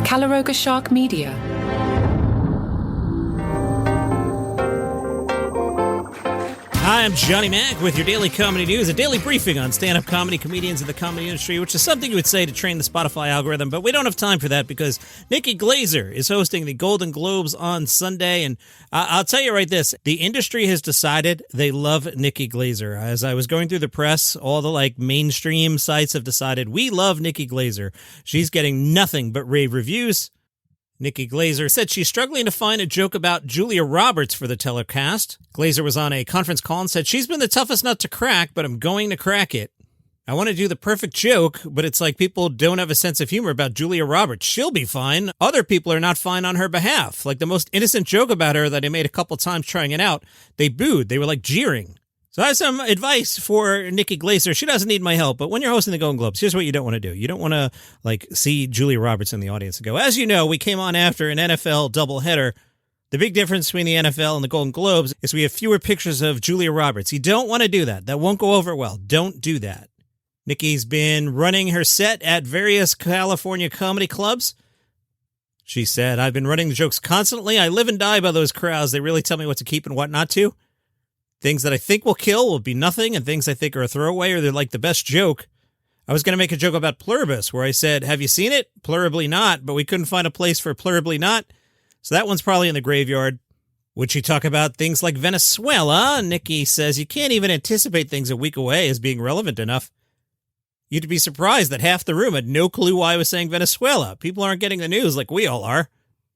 Calaroga Shark Media. Hi, I'm Johnny Mac with your daily comedy news, a daily briefing on stand-up comedy, comedians in the comedy industry, which is something you would say to train the Spotify algorithm, but we don't have time for that because Nikki Glaser is hosting the Golden Globes on Sunday, and I'll tell you right this, the industry has decided they love Nikki Glaser. As I was going through the press, all the mainstream sites have decided we love Nikki Glaser. She's getting nothing but rave reviews. Nikki Glaser said she's struggling to find a joke about Julia Roberts for the telecast. Glaser was on a conference call and said, she's been the toughest nut to crack, but I'm going to crack it. I want to do the perfect joke, but it's like people don't have a sense of humor about Julia Roberts. She'll be fine. Other people are not fine on her behalf. Like the most innocent joke about her that I made a couple times trying it out, they booed. They were jeering. So I have some advice for Nikki Glaser. She doesn't need my help, but when you're hosting the Golden Globes, here's what you don't want to do. You don't want to, see Julia Roberts in the audience and go, as you know, we came on after an NFL doubleheader. The big difference between the NFL and the Golden Globes is we have fewer pictures of Julia Roberts. You don't want to do that. That won't go over well. Don't do that. Nikki's been running her set at various California comedy clubs. She said, I've been running the jokes constantly. I live and die by those crowds. They really tell me what to keep and what not to. Things that I think will kill will be nothing, and things I think are a throwaway or they're the best joke. I was going to make a joke about Pluribus, where I said, have you seen it? Pluribly not, but we couldn't find a place for Pluribly not. So that one's probably in the graveyard. Would she talk about things like Venezuela? Nikki says you can't even anticipate things a week away as being relevant enough. You'd be surprised that half the room had no clue why I was saying Venezuela. People aren't getting the news like we all are.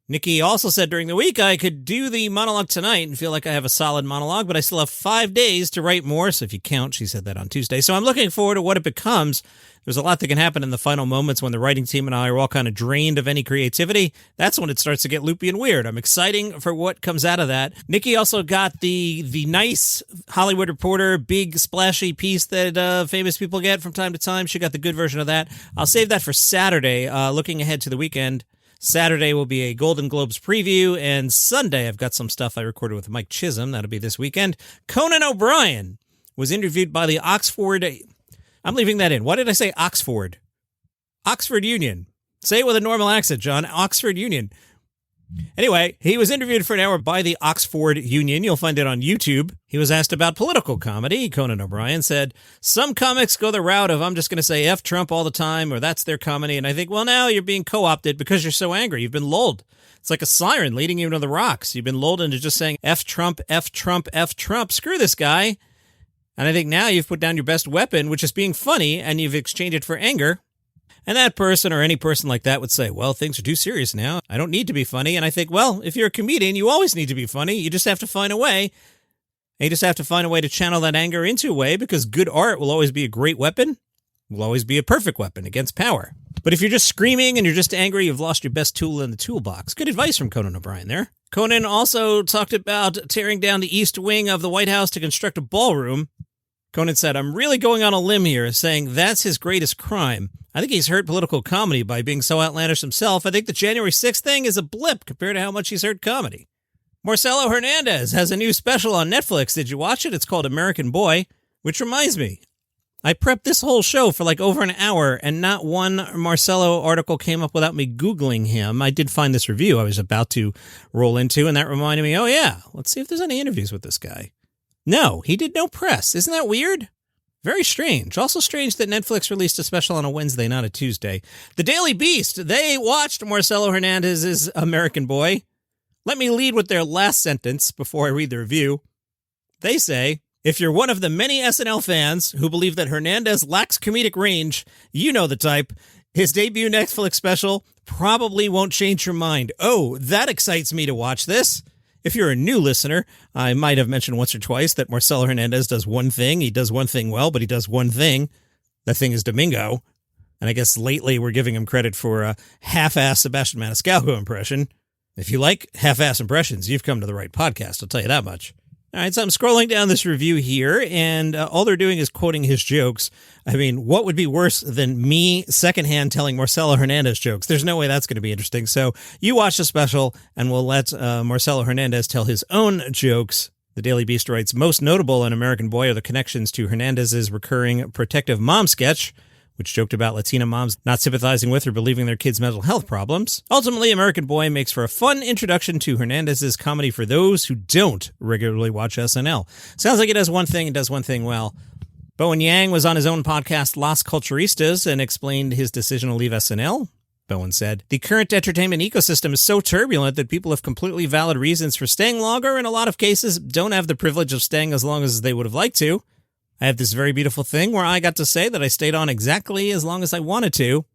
Nikki also said during the week I could do the monologue tonight and feel like I have a solid monologue, but I still have 5 days to write more. So if you count, she said that on Tuesday. So I'm looking forward to what it becomes. There's a lot that can happen in the final moments when the writing team and I are all kind of drained of any creativity. That's when it starts to get loopy and weird. I'm excited for what comes out of that. Nikki also got the nice Hollywood Reporter big splashy piece that famous people get from time to time. She got the good version of that. I'll save that for Saturday, looking ahead to the weekend. Saturday will be a Golden Globes preview, and Sunday I've got some stuff I recorded with Mike Chisholm. That'll be this weekend. Conan O'Brien was interviewed by the Oxford... I'm leaving that in. Why did I say Oxford? Oxford Union. Say it with a normal accent, John. Oxford Union. Anyway, he was interviewed for an hour by the Oxford Union. You'll find it on YouTube. He was asked about political comedy. Conan O'Brien said, some comics go the route of, I'm just going to say F Trump all the time, or that's their comedy. And I think, well, now you're being co-opted because you're so angry. You've been lulled. It's like a siren leading you into the rocks. You've been lulled into just saying F Trump, F Trump, F Trump. Screw this guy. And I think now you've put down your best weapon, which is being funny, and you've exchanged it for anger. And that person or any person like that would say, well, things are too serious now. I don't need to be funny. And I think, well, if you're a comedian, you always need to be funny. You just have to find a way. And you just have to find a way to channel that anger into a way, because good art will always be a great weapon, will always be a perfect weapon against power. But if you're just screaming and you're just angry, you've lost your best tool in the toolbox. Good advice from Conan O'Brien there. Conan also talked about tearing down the east wing of the White House to construct a ballroom. Conan said, I'm really going on a limb here, saying that's his greatest crime. I think he's hurt political comedy by being so outlandish himself. I think the January 6th thing is a blip compared to how much he's hurt comedy. Marcello Hernandez has a new special on Netflix. Did you watch it? It's called American Boy, which reminds me, I prepped this whole show for over an hour, and not one Marcello article came up without me Googling him. I did find this review I was about to roll into, and that reminded me, oh yeah, let's see if there's any interviews with this guy. No, he did no press. Isn't that weird? Very strange. Also strange that Netflix released a special on a Wednesday, not a Tuesday. The Daily Beast, they watched Marcello Hernandez's American Boy. Let me lead with their last sentence before I read the review. They say, if you're one of the many SNL fans who believe that Hernandez lacks comedic range, you know the type. His debut Netflix special probably won't change your mind. Oh, that excites me to watch this. If you're a new listener, I might have mentioned once or twice that Marcello Hernandez does one thing. He does one thing well, but he does one thing. That thing is Domingo. And I guess lately we're giving him credit for a half-ass Sebastian Maniscalco impression. If you like half-ass impressions, you've come to the right podcast, I'll tell you that much. All right, so I'm scrolling down this review here, and all they're doing is quoting his jokes. I mean, what would be worse than me secondhand telling Marcello Hernandez jokes? There's no way that's going to be interesting. So you watch the special, and we'll let Marcello Hernandez tell his own jokes. The Daily Beast writes, most notable in American Boy are the connections to Hernandez's recurring protective mom sketch, which joked about Latina moms not sympathizing with or believing their kids' mental health problems. Ultimately, American Boy makes for a fun introduction to Hernandez's comedy for those who don't regularly watch SNL. Sounds like it does one thing and does one thing well. Bowen Yang was on his own podcast, Las Culturistas, and explained his decision to leave SNL. Bowen said, "The current entertainment ecosystem is so turbulent that people have completely valid reasons for staying longer, and in a lot of cases don't have the privilege of staying as long as they would have liked to. I have this very beautiful thing where I got to say that I stayed on exactly as long as I wanted to.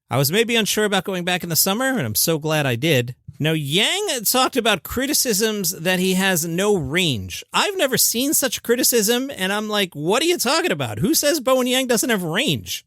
I was maybe unsure about going back in the summer, and I'm so glad I did." Now, Yang talked about criticisms that he has no range. I've never seen such criticism, and I'm like, what are you talking about? Who says Bowen Yang doesn't have range?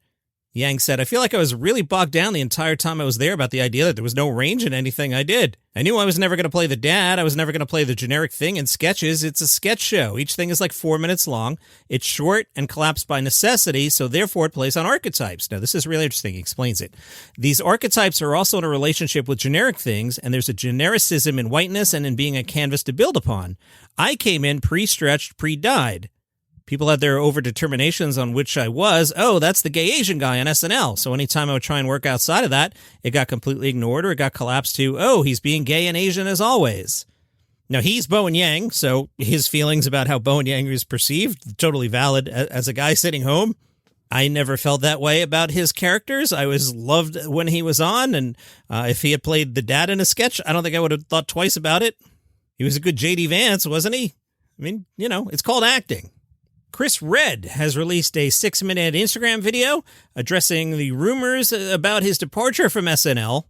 Yang said, "I feel like I was really bogged down the entire time I was there about the idea that there was no range in anything I did. I knew I was never going to play the dad. I was never going to play the generic thing in sketches. It's a sketch show. Each thing is like 4 minutes long. It's short and collapsed by necessity, so therefore it plays on archetypes." Now, this is really interesting. He explains it. "These archetypes are also in a relationship with generic things, and there's a genericism in whiteness and in being a canvas to build upon. I came in pre-stretched, pre-dyed. People had their overdeterminations on which I was. Oh, that's the gay Asian guy on SNL. So anytime I would try and work outside of that, it got completely ignored or it got collapsed to, oh, he's being gay and Asian as always." Now, he's Bowen Yang, so his feelings about how Bowen Yang is perceived, totally valid as a guy sitting home. I never felt that way about his characters. I was loved when he was on, and if he had played the dad in a sketch, I don't think I would have thought twice about it. He was a good J.D. Vance, wasn't he? I mean, you know, it's called acting. Chris Redd has released a 6-minute Instagram video addressing the rumors about his departure from SNL.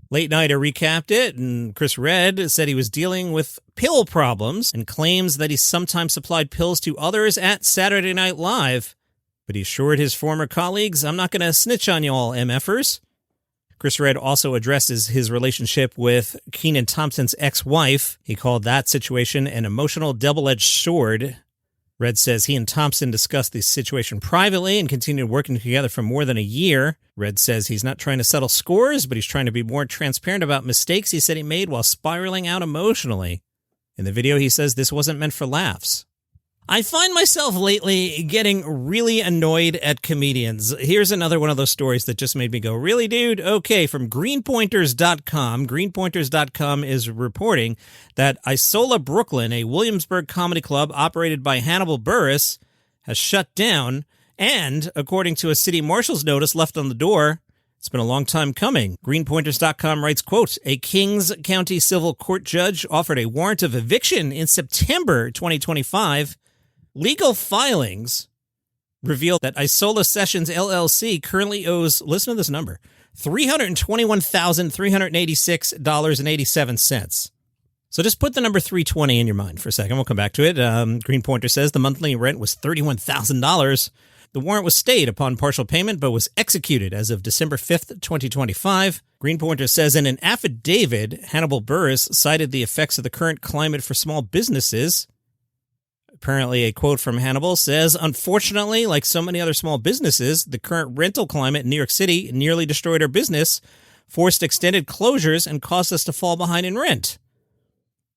Late Nighter recapped it, and Chris Redd said he was dealing with pill problems and claims that he sometimes supplied pills to others at Saturday Night Live. But he assured his former colleagues, "I'm not going to snitch on you all, MFers." Chris Redd also addresses his relationship with Kenan Thompson's ex-wife. He called that situation an emotional double-edged sword. Redd says he and Thompson discussed the situation privately and continued working together for more than a year. Redd says he's not trying to settle scores, but he's trying to be more transparent about mistakes he said he made while spiraling out emotionally. In the video, he says this wasn't meant for laughs. I find myself lately getting really annoyed at comedians. Here's another one of those stories that just made me go, really, dude? Okay, from greenpointers.com. Greenpointers.com is reporting that Isola Brooklyn, a Williamsburg comedy club operated by Hannibal Buress, has shut down. And according to a city marshal's notice left on the door, it's been a long time coming. Greenpointers.com writes, quote, "A Kings County civil court judge offered a warrant of eviction in September 2025. Legal filings reveal that Isola Sessions LLC currently owes, listen to this number, $321,386.87. So just put the number 320 in your mind for a second. We'll come back to it. Green Pointer says the monthly rent was $31,000. The warrant was stayed upon partial payment, but was executed as of December 5th, 2025. Green Pointer says in an affidavit, Hannibal Buress cited the effects of the current climate for small businesses. Apparently, a quote from Hannibal says, "Unfortunately, like so many other small businesses, the current rental climate in New York City nearly destroyed our business, forced extended closures, and caused us to fall behind in rent.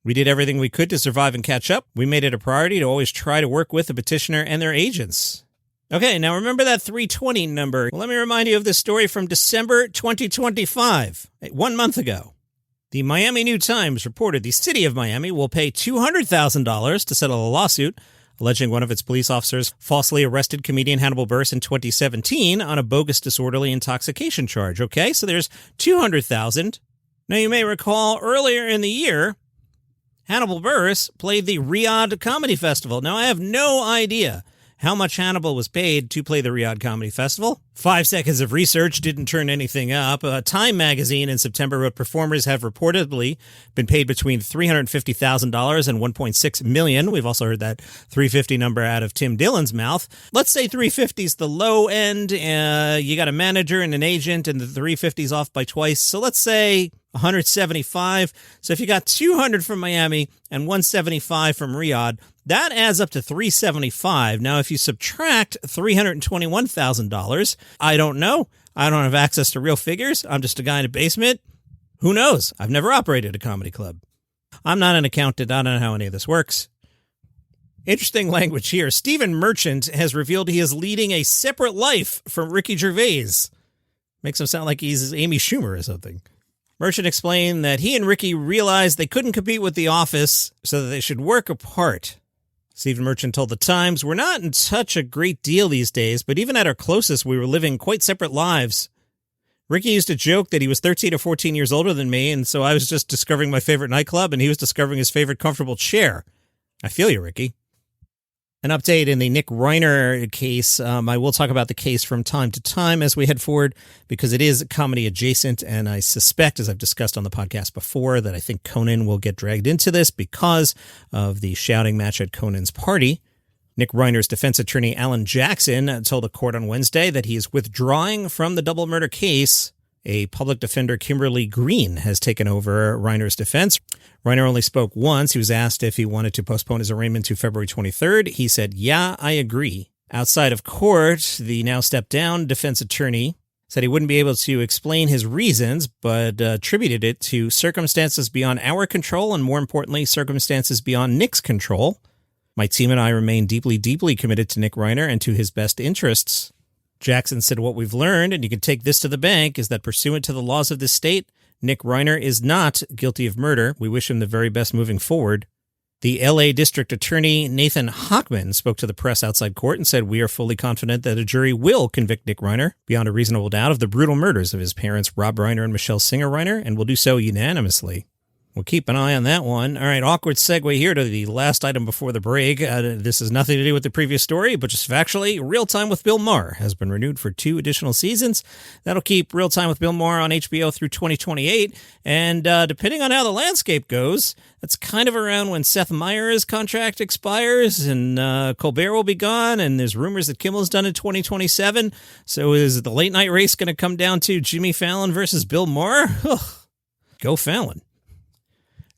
We did everything we could to survive and catch up. We made it a priority to always try to work with the petitioner and their agents." Okay, now remember that 320 number. Well, let me remind you of this story from December 2025, 1 month ago. The Miami New Times reported the city of Miami will pay $200,000 to settle a lawsuit alleging one of its police officers falsely arrested comedian Hannibal Buress in 2017 on a bogus disorderly intoxication charge. Okay, so there's $200,000. Now, you may recall earlier in the year, Hannibal Buress played the Riyadh Comedy Festival. Now, I have no idea how much Hannibal was paid to play the Riyadh Comedy Festival. 5 seconds of research didn't turn anything up. Time magazine in September wrote performers have reportedly been paid between $350,000 and $1.6 million. We've also heard that $350 number out of Tim Dillon's mouth. Let's say $350 is the low end. You got a manager and an agent, and the $350 off by twice. So let's say $175. So if you got $200 from Miami and $175 from Riyadh, that adds up to $375. Now, if you subtract $321,000, I don't know. I don't have access to real figures. I'm just a guy in a basement. Who knows? I've never operated a comedy club. I'm not an accountant. I don't know how any of this works. Interesting language here. Stephen Merchant has revealed he is leading a separate life from Ricky Gervais. Makes him sound like he's Amy Schumer or something. Merchant explained that he and Ricky realized they couldn't compete with The Office, so that they should work apart. Stephen Merchant told The Times, "We're not in touch a great deal these days, but even at our closest, we were living quite separate lives. Ricky used to joke that he was 13 or 14 years older than me, and so I was just discovering my favorite nightclub, and he was discovering his favorite comfortable chair. I feel you, Ricky." An update in the Nick Reiner case. I will talk about the case from time to time as we head forward because it is comedy adjacent, and I suspect, as I've discussed on the podcast before, that I think Conan will get dragged into this because of the shouting match at Conan's party. Nick Reiner's defense attorney, Alan Jackson, told a court on Wednesday that he is withdrawing from the double murder case. A public defender, Kimberly Green, has taken over Reiner's defense. Reiner only spoke once. He was asked if he wanted to postpone his arraignment to February 23rd. He said, "Yeah, I agree." Outside of court, the now stepped-down defense attorney said he wouldn't be able to explain his reasons, but attributed it to circumstances beyond our control and, more importantly, circumstances beyond Nick's control. "My team and I remain deeply, deeply committed to Nick Reiner and to his best interests." Jackson said, "What we've learned, and you can take this to the bank, is that pursuant to the laws of this state, Nick Reiner is not guilty of murder. We wish him the very best moving forward." The L.A. District Attorney Nathan Hochman spoke to the press outside court and said, "We are fully confident that a jury will convict Nick Reiner beyond a reasonable doubt of the brutal murders of his parents, Rob Reiner and Michelle Singer Reiner, and will do so unanimously." We'll keep an eye on that one. All right, awkward segue here to the last item before the break. This has nothing to do with the previous story, but just factually, Real Time with Bill Maher has been renewed for 2 additional seasons. That'll keep Real Time with Bill Maher on HBO through 2028. And depending on how the landscape goes, that's kind of around when Seth Meyers' contract expires and Colbert will be gone. And there's rumors that Kimmel's done in 2027. So is the late night race going to come down to Jimmy Fallon versus Bill Maher? Go Fallon.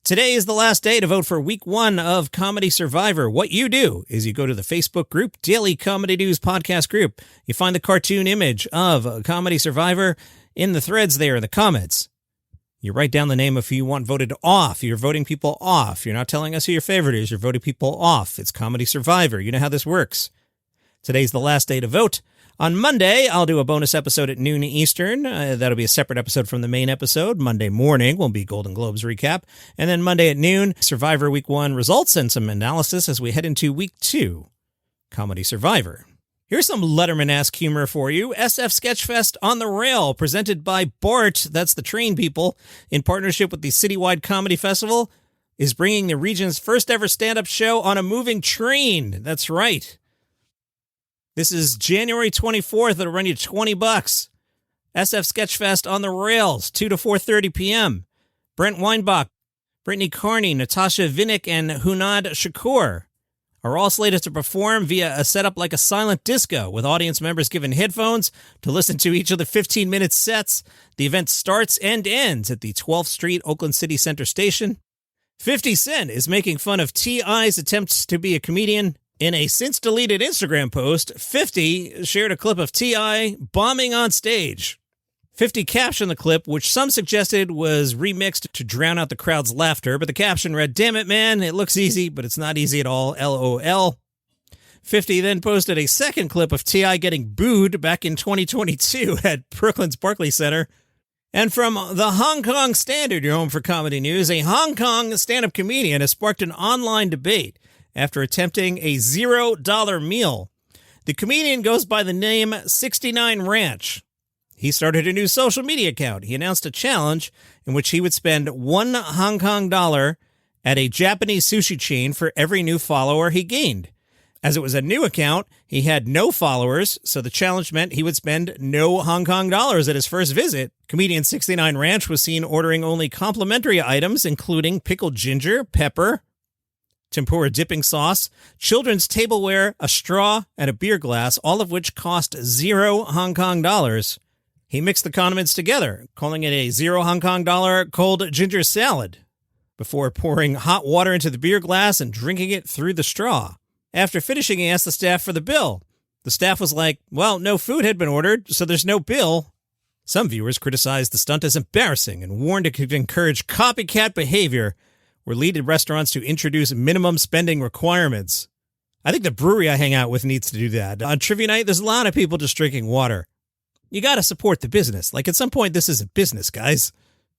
Today is the last day to vote for Week 1 of Comedy Survivor. What you do is you go to the Facebook group, Daily Comedy News Podcast Group. You find the cartoon image of Comedy Survivor in the threads there, the comments. You write down the name of who you want voted off. You're voting people off. You're not telling us who your favorite is. You're voting people off. It's Comedy Survivor. You know how this works. Today's the last day to vote. On Monday, I'll do a bonus episode at noon Eastern. That'll be a separate episode from the main episode. Monday morning will be Golden Globes recap. And then Monday at noon, Survivor Week 1 results and some analysis as we head into Week 2, Comedy Survivor. Here's some Letterman-esque humor for you. SF Sketchfest on the Rail, presented by BART, that's the train people, in partnership with the Citywide Comedy Festival, is bringing the region's first ever stand-up show on a moving train. That's right. This is January 24th. It'll run you $20. SF Sketchfest on the Rails, 2 to 4:30 p.m. Brent Weinbach, Brittany Carney, Natasha Vinnick, and Hunad Shakur are all slated to perform via a setup like a silent disco, with audience members given headphones to listen to each of the 15-minute sets. The event starts and ends at the 12th Street Oakland City Center station. 50 Cent is making fun of T.I.'s attempts to be a comedian. In a since-deleted Instagram post, 50 shared a clip of T.I. bombing on stage. 50 captioned the clip, which some suggested was remixed to drown out the crowd's laughter, but the caption read, "Damn it, man, it looks easy, but it's not easy at all, LOL." 50 then posted a second clip of T.I. getting booed back in 2022 at Brooklyn's Barclays Center. And from the Hong Kong Standard, your home for comedy news, a Hong Kong stand-up comedian has sparked an online debate after attempting a $0 meal. The comedian goes by the name 69 Ranch. He started a new social media account. He announced a challenge in which he would spend $1 Hong Kong dollar at a Japanese sushi chain for every new follower he gained. As it was a new account, he had no followers, so the challenge meant he would spend no Hong Kong dollars at his first visit. Comedian 69 Ranch was seen ordering only complimentary items, including pickled ginger, pepper, tempura dipping sauce, children's tableware, a straw, and a beer glass, all of which cost 0 Hong Kong dollars. He mixed the condiments together, calling it a 0 Hong Kong dollar cold ginger salad, before pouring hot water into the beer glass and drinking it through the straw. After finishing, he asked the staff for the bill. The staff was like, well, no food had been ordered, so there's no bill. Some viewers criticized the stunt as embarrassing and warned it could encourage copycat behavior, or lead restaurants to introduce minimum spending requirements. I think the brewery I hang out with needs to do that. On trivia night, there's a lot of people just drinking water. You got to support the business. Like, at some point, this is a business, guys.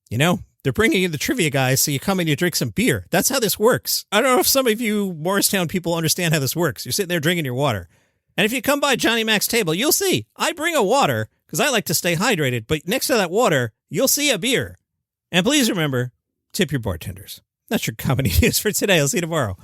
You know, they're bringing in the trivia guys, so you come and you drink some beer. That's how this works. I don't know if some of you Morristown people understand how this works. You're sitting there drinking your water. And if you come by Johnny Mac's table, you'll see I bring a water because I like to stay hydrated. But next to that water, you'll see a beer. And please remember, tip your bartenders. That's your comedy news for today. I'll see you tomorrow.